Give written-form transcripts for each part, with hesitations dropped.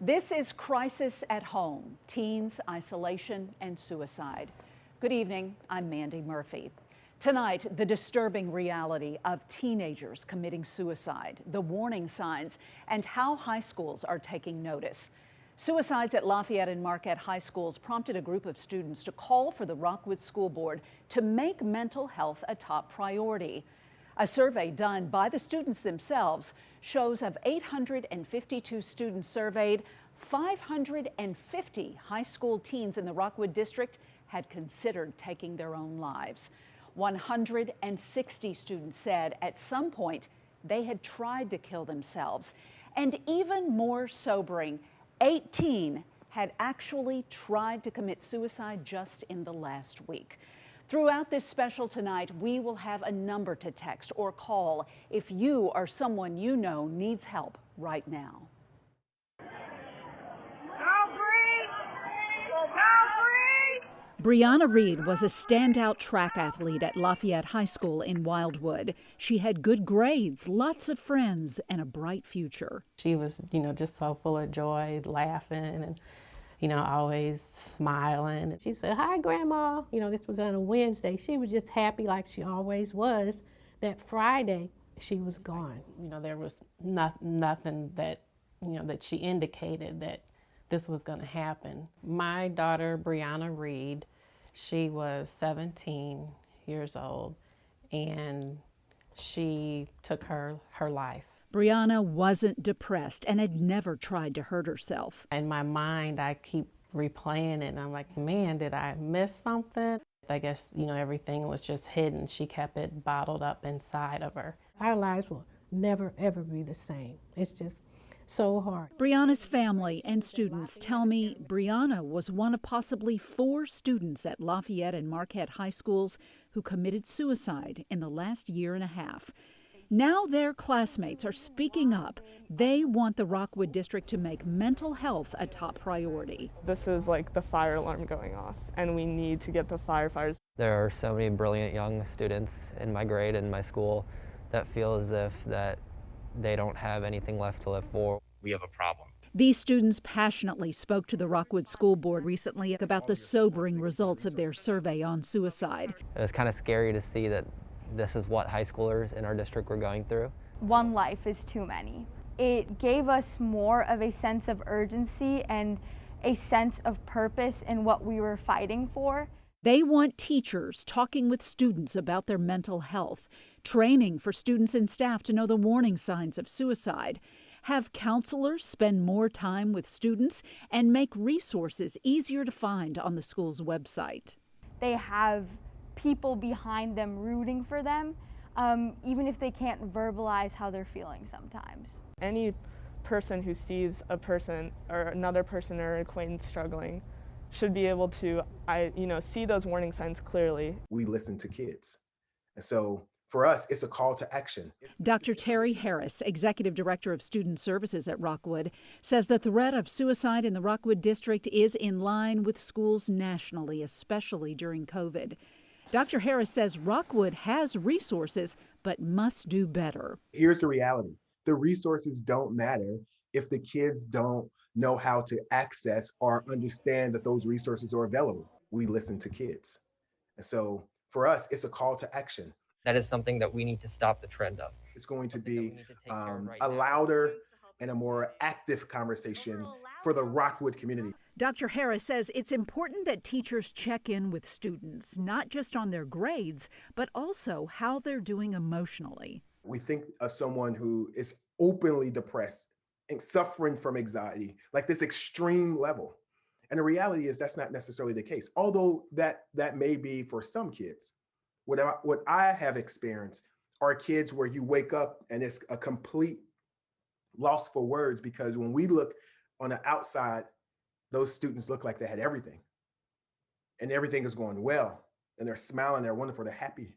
This is Crisis at Home, Teens, Isolation, and Suicide. Good evening, I'm Mandy Murphy. Tonight, the disturbing reality of teenagers committing suicide, the warning signs, and how high schools are taking notice. Suicides at Lafayette and Marquette high schools prompted a group of students to call for the Rockwood School Board to make mental health a top priority. A survey done by the students themselves shows of 852 students surveyed, 550 high school teens in the Rockwood district had considered taking their own lives. 160 students said at some point they had tried to kill themselves. And even more sobering, 18 had actually tried to commit suicide just in the last week. Throughout this special tonight, we will have a number to text or call if you or someone you know needs help right now. Brianna Reed was a standout track athlete at Lafayette High School in Wildwood. She had good grades, lots of friends, and a bright future. She was, just so full of joy, laughing, and always smiling. She said, "Hi, Grandma." This was on a Wednesday. She was just happy like she always was. That Friday, she was gone. There was nothing that, that she indicated that this was going to happen. My daughter, Brianna Reed, she was 17 years old, and she took her life. Brianna wasn't depressed and had never tried to hurt herself. In my mind, I keep replaying it, and I'm like, man, did I miss something? I guess, everything was just hidden. She kept it bottled up inside of her. Our lives will never, ever be the same. It's just so hard. Brianna's family and students tell me Brianna was one of possibly 4 students at Lafayette and Marquette high schools who committed suicide in the last year and a half. Now their classmates are speaking up. They want the Rockwood district to make mental health a top priority. This is like the fire alarm going off, and we need to get the firefighters. There are so many brilliant young students in my grade and my school that feel as if that they don't have anything left to live for. We have a problem. These students passionately spoke to the Rockwood School Board recently about the sobering results of their survey on suicide. It was kind of scary to see that this is what high schoolers in our district were going through. One life is too many. It gave us more of a sense of urgency and a sense of purpose in what we were fighting for. They want teachers talking with students about their mental health, training for students and staff to know the warning signs of suicide, have counselors spend more time with students, and make resources easier to find on the school's website. They have people behind them rooting for them, even if they can't verbalize how they're feeling sometimes. Any person who sees a person or another person or an acquaintance struggling should be able to, see those warning signs clearly. We listen to kids. And so for us, it's a call to action. Dr. Terry Harris, Executive Director of Student Services at Rockwood, says the threat of suicide in the Rockwood district is in line with schools nationally, especially during COVID. Dr. Harris says Rockwood has resources, but must do better. Here's the reality. The resources don't matter if the kids don't know how to access or understand that those resources are available. We listen to kids. And so for us, it's a call to action. That is something that we need to stop the trend of. It's going to be a louder and a more active conversation for the Rockwood community. Dr. Harris says it's important that teachers check in with students, not just on their grades, but also how they're doing emotionally. We think of someone who is openly depressed and suffering from anxiety, like this extreme level. And the reality is that's not necessarily the case, although that may be for some kids. What I have experienced are kids where you wake up and it's a complete loss for words, because when we look on the outside, those students look like they had everything and everything is going well and they're smiling, they're wonderful, they're happy.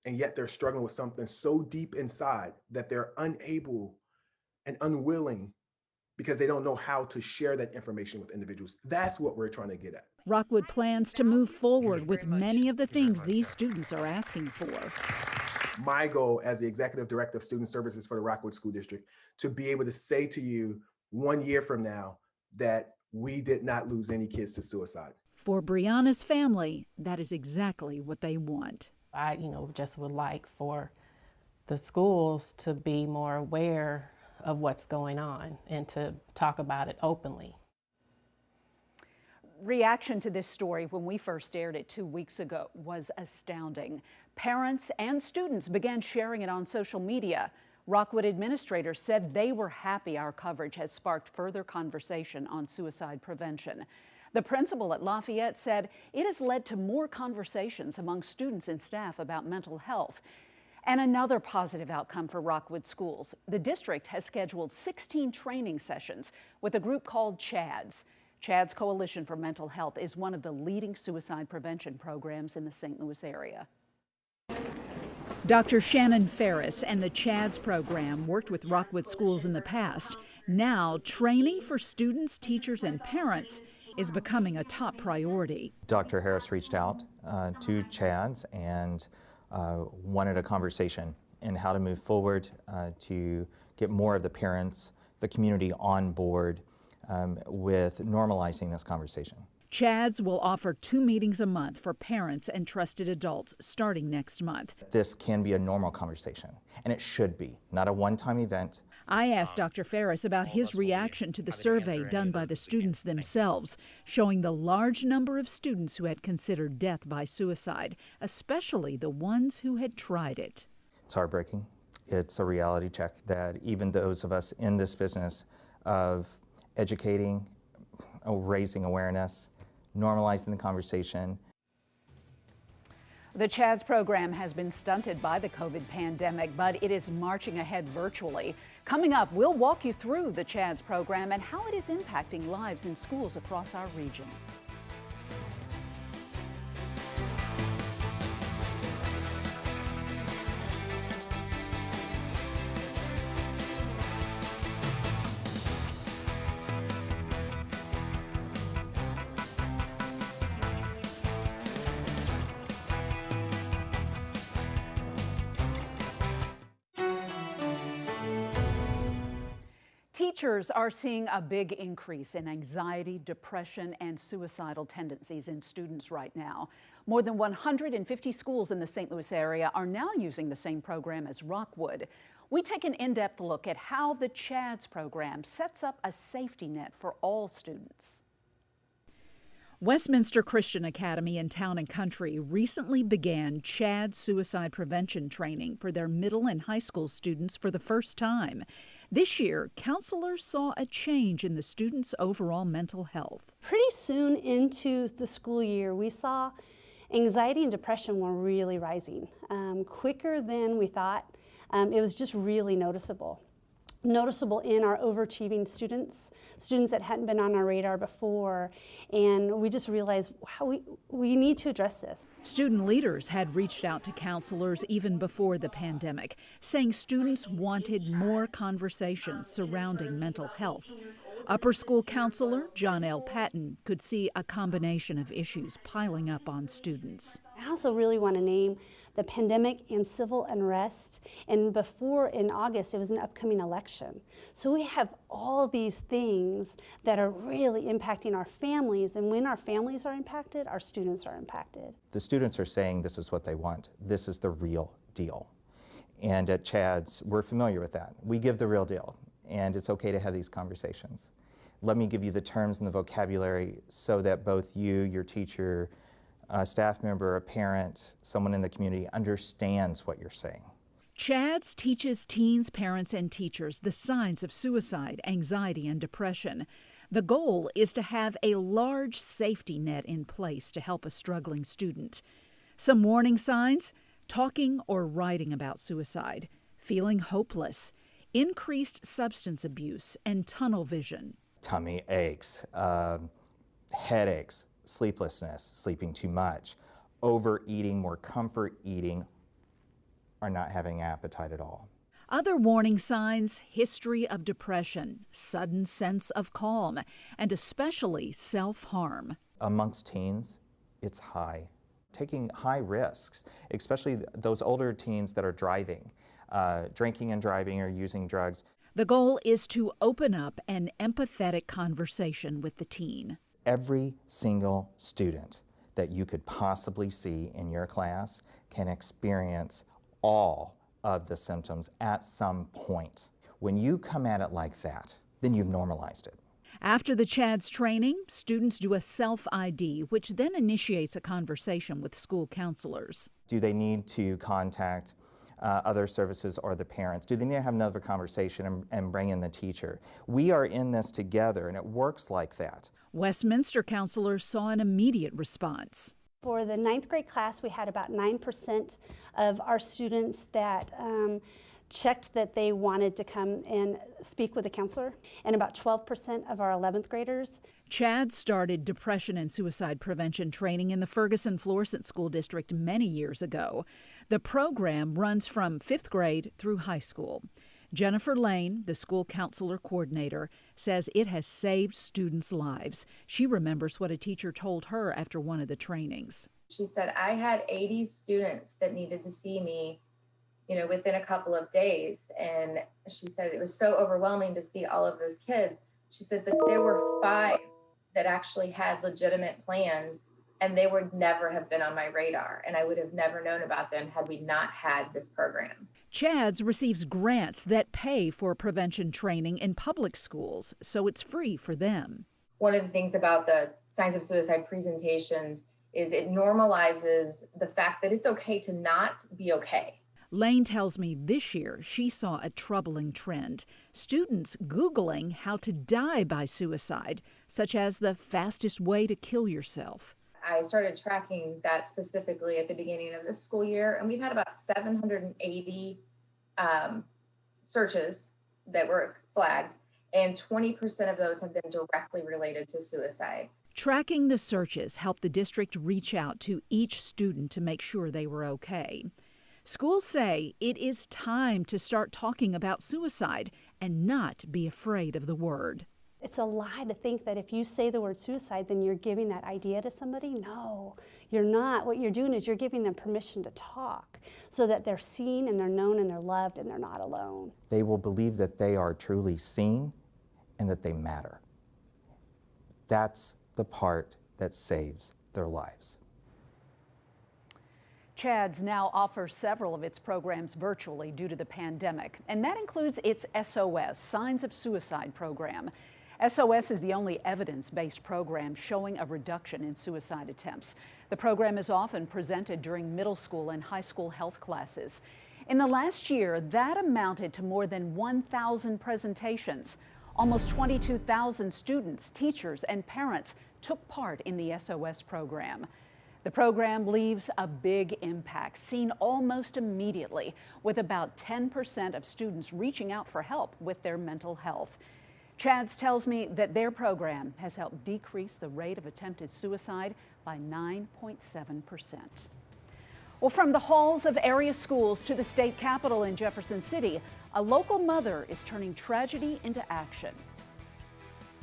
And yet they're struggling with something so deep inside that they're unable and unwilling because they don't know how to share that information with individuals. That's what we're trying to get at. Rockwood plans to move forward with many of the things these students are asking for. My goal as the Executive Director of Student Services for the Rockwood School District, to be able to say to you 1 year from now that we did not lose any kids to suicide. For Brianna's family, that is exactly what they want. I, just would like for the schools to be more aware of what's going on and to talk about it openly. Reaction to this story when we first aired it 2 weeks ago was astounding. Parents and students began sharing it on social media. Rockwood administrators said they were happy our coverage has sparked further conversation on suicide prevention. The principal at Lafayette said it has led to more conversations among students and staff about mental health. And another positive outcome for Rockwood schools. The district has scheduled 16 training sessions with a group called CHADS. CHADS Coalition for Mental Health is one of the leading suicide prevention programs in the St. Louis area. Dr. Shannon Ferris and the CHADS program worked with Rockwood schools in the past. Now, training for students, teachers, and parents is becoming a top priority. Dr. Harris reached out to CHADS and wanted a conversation in how to move forward to get more of the parents, the community on board with normalizing this conversation. CHADS will offer 2 meetings a month for parents and trusted adults starting next month. This can be a normal conversation, and it should be, not a one-time event. I asked Dr. Ferris about his reaction to the survey done by the students themselves, showing the large number of students who had considered death by suicide, especially the ones who had tried it. It's heartbreaking. It's a reality check that even those of us in this business of educating, raising awareness, normalizing the conversation. The CHADS program has been stunted by the COVID pandemic, but it is marching ahead virtually. Coming up, we'll walk you through the CHADS program and how it is impacting lives in schools across our region. Teachers are seeing a big increase in anxiety, depression, and suicidal tendencies in students right now. More than 150 schools in the St. Louis area are now using the same program as Rockwood. We take an in-depth look at how the CHADS program sets up a safety net for all students. Westminster Christian Academy in Town and Country recently began CHADS suicide prevention training for their middle and high school students for the first time. This year, counselors saw a change in the students' overall mental health. Pretty soon into the school year, we saw anxiety and depression were really rising, quicker than we thought. It was just really noticeable in our overachieving students that hadn't been on our radar before, and we just realized how we need to address this. Student leaders had reached out to counselors even before the pandemic, saying students wanted more conversations surrounding mental health. Upper school counselor John L. Patton could see a combination of issues piling up on students. I also really want to name the pandemic and civil unrest, and before in August it was an upcoming election. So we have all these things that are really impacting our families, and when our families are impacted, our students are impacted. The students are saying this is what they want. This is the real deal. And at CHADS, we're familiar with that. We give the real deal, and it's okay to have these conversations. Let me give you the terms and the vocabulary so that both you, your teacher, a staff member, a parent, someone in the community understands what you're saying. CHADS teaches teens, parents, and teachers the signs of suicide, anxiety, and depression. The goal is to have a large safety net in place to help a struggling student. Some warning signs: talking or writing about suicide, feeling hopeless, increased substance abuse, and tunnel vision. Tummy aches, headaches, sleeplessness, sleeping too much, overeating, more comfort eating, or not having appetite at all. Other warning signs: history of depression, sudden sense of calm, and especially self-harm. Amongst teens, it's high. Taking high risks, especially those older teens that are driving. drinking and driving or using drugs. The goal is to open up an empathetic conversation with the teen. Every single student that you could possibly see in your class can experience all of the symptoms at some point. When you come at it like that, then you've normalized it. After the CHADS training, students do a self-ID, which then initiates a conversation with school counselors. Do they need to contact other services or the parents? Do they need to have another conversation and bring in the teacher? We are in this together, and it works like that. Westminster counselors saw an immediate response. For the 9th grade class, we had about 9% of our students that checked that they wanted to come and speak with a counselor, and about 12% of our 11th graders. CHADS started depression and suicide prevention training in the Ferguson-Florissant School District many years ago. The program runs from 5th grade through high school. Jennifer Lane, the school counselor coordinator, says it has saved students' lives. She remembers what a teacher told her after one of the trainings. She said, I had 80 students that needed to see me, within a couple of days. And she said it was so overwhelming to see all of those kids. She said, but there were 5 that actually had legitimate plans, and they would never have been on my radar. And I would have never known about them had we not had this program. CHADS receives grants that pay for prevention training in public schools, so it's free for them. One of the things about the Signs of Suicide presentations is it normalizes the fact that it's okay to not be okay. Lane tells me this year she saw a troubling trend. Students Googling how to die by suicide, such as the fastest way to kill yourself. I started tracking that specifically at the beginning of this school year, and we've had about 780 searches that were flagged, and 20% of those have been directly related to suicide. Tracking the searches helped the district reach out to each student to make sure they were okay. Schools say it is time to start talking about suicide and not be afraid of the word. It's a lie to think that if you say the word suicide, then you're giving that idea to somebody. No, you're not. What you're doing is you're giving them permission to talk so that they're seen and they're known and they're loved and they're not alone. They will believe that they are truly seen and that they matter. That's the part that saves their lives. CHADS now offers several of its programs virtually due to the pandemic, and that includes its SOS, Signs of Suicide program. SOS is the only evidence-based program showing a reduction in suicide attempts. The program is often presented during middle school and high school health classes. In the last year, that amounted to more than 1,000 presentations. Almost 22,000 students, teachers, and parents took part in the SOS program. The program leaves a big impact, seen almost immediately, with about 10% of students reaching out for help with their mental health. CHADS tells me that their program has helped decrease the rate of attempted suicide by 9.7%. Well, from the halls of area schools to the state capitol in Jefferson City, a local mother is turning tragedy into action.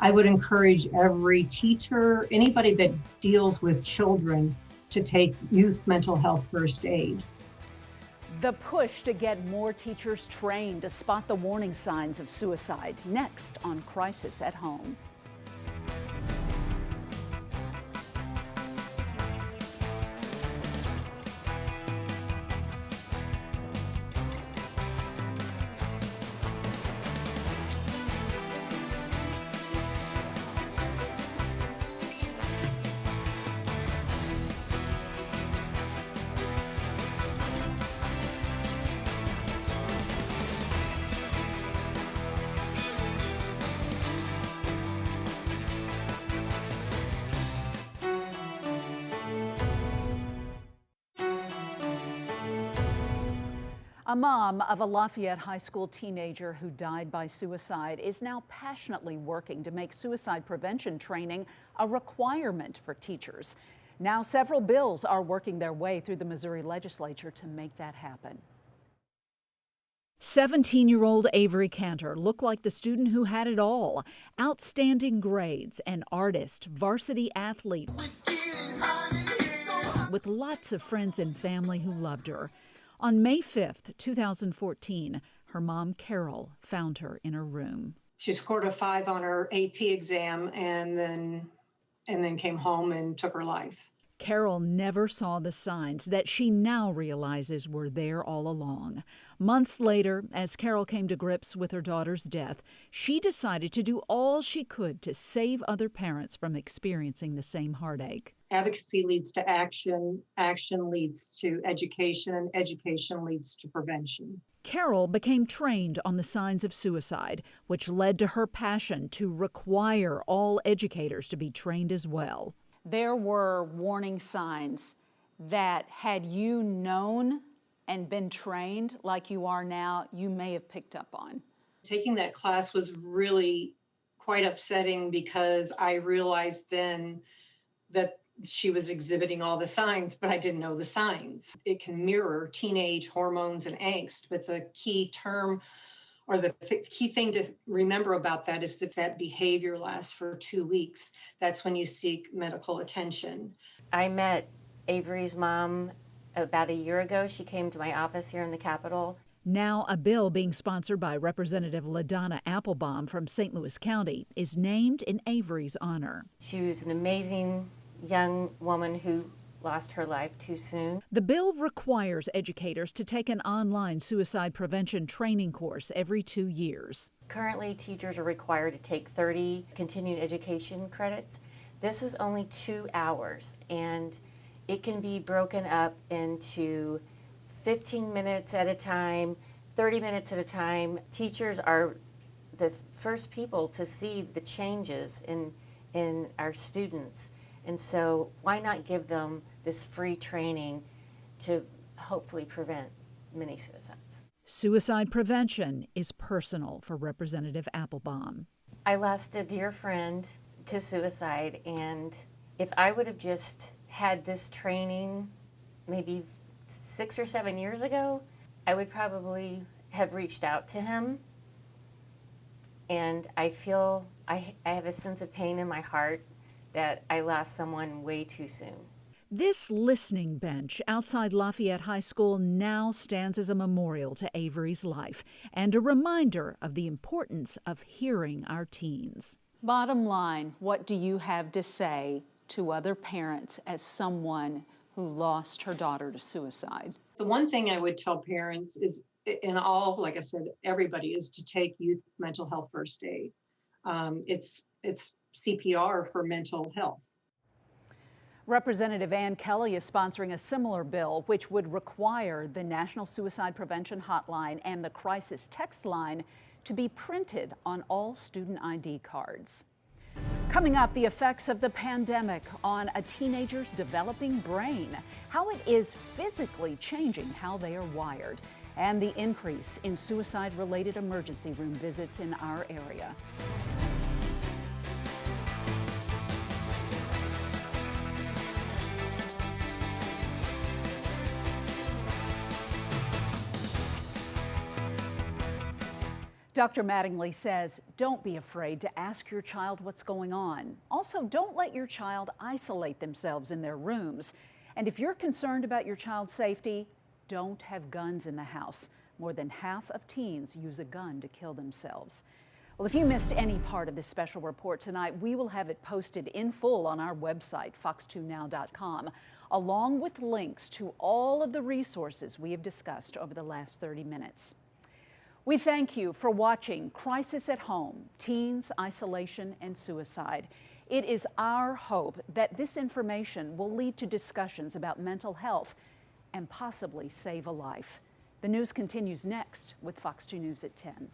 I would encourage every teacher, anybody that deals with children, to take youth mental health first aid. The push to get more teachers trained to spot the warning signs of suicide, next on Crisis at Home. A mom of a Lafayette High School teenager who died by suicide is now passionately working to make suicide prevention training a requirement for teachers. Now several bills are working their way through the Missouri legislature to make that happen. 17-year-old Avery Cantor looked like the student who had it all. Outstanding grades, an artist, varsity athlete, with lots of friends and family who loved her. On May 5th, 2014, her mom, Carol, found her in her room. She scored a 5 on her AP exam and then came home and took her life. Carol never saw the signs that she now realizes were there all along. Months later, as Carol came to grips with her daughter's death, she decided to do all she could to save other parents from experiencing the same heartache. Advocacy leads to action, action leads to education, education leads to prevention. Carol became trained on the signs of suicide, which led to her passion to require all educators to be trained as well. There were warning signs that, had you known and been trained like you are now, you may have picked up on. Taking that class was really quite upsetting because I realized then that she was exhibiting all the signs, but I didn't know the signs. It can mirror teenage hormones and angst, but the key term or the key thing to remember about that is if that behavior lasts for 2 weeks, that's when you seek medical attention. I met Avery's mom about a year ago. She came to my office here in the Capitol. Now a bill being sponsored by Representative LaDonna Applebaum from St. Louis County is named in Avery's honor. She was an amazing young woman who lost her life too soon. The bill requires educators to take an online suicide prevention training course every 2 years. Currently, teachers are required to take 30 continuing education credits. This is only 2 hours, and it can be broken up into 15 minutes at a time, 30 minutes at a time. Teachers are the first people to see the changes in our students. And so why not give them this free training to hopefully prevent many suicides? Suicide prevention is personal for Representative Applebaum. I lost a dear friend to suicide, and if I would have just had this training maybe 6 or 7 years ago, I would probably have reached out to him. And I feel I have a sense of pain in my heart that I lost someone way too soon. This listening bench outside Lafayette High School now stands as a memorial to Avery's life and a reminder of the importance of hearing our teens. Bottom line, what do you have to say to other parents as someone who lost her daughter to suicide? The one thing I would tell parents is, in all, like I said, everybody, is to take youth mental health first aid. It's CPR for mental health. Representative Ann Kelly is sponsoring a similar bill which would require the National Suicide Prevention Hotline and the Crisis Text Line to be printed on all student ID cards. Coming up, the effects of the pandemic on a teenager's developing brain, how it is physically changing how they are wired, and the increase in suicide-related emergency room visits in our area. Dr. Mattingly says, don't be afraid to ask your child what's going on. Also, don't let your child isolate themselves in their rooms. And if you're concerned about your child's safety, don't have guns in the house. More than half of teens use a gun to kill themselves. Well, if you missed any part of this special report tonight, we will have it posted in full on our website, fox2now.com, along with links to all of the resources we have discussed over the last 30 minutes. We thank you for watching Crisis at Home, Teens, Isolation, and Suicide. It is our hope that this information will lead to discussions about mental health and possibly save a life. The news continues next with Fox 2 News at 10.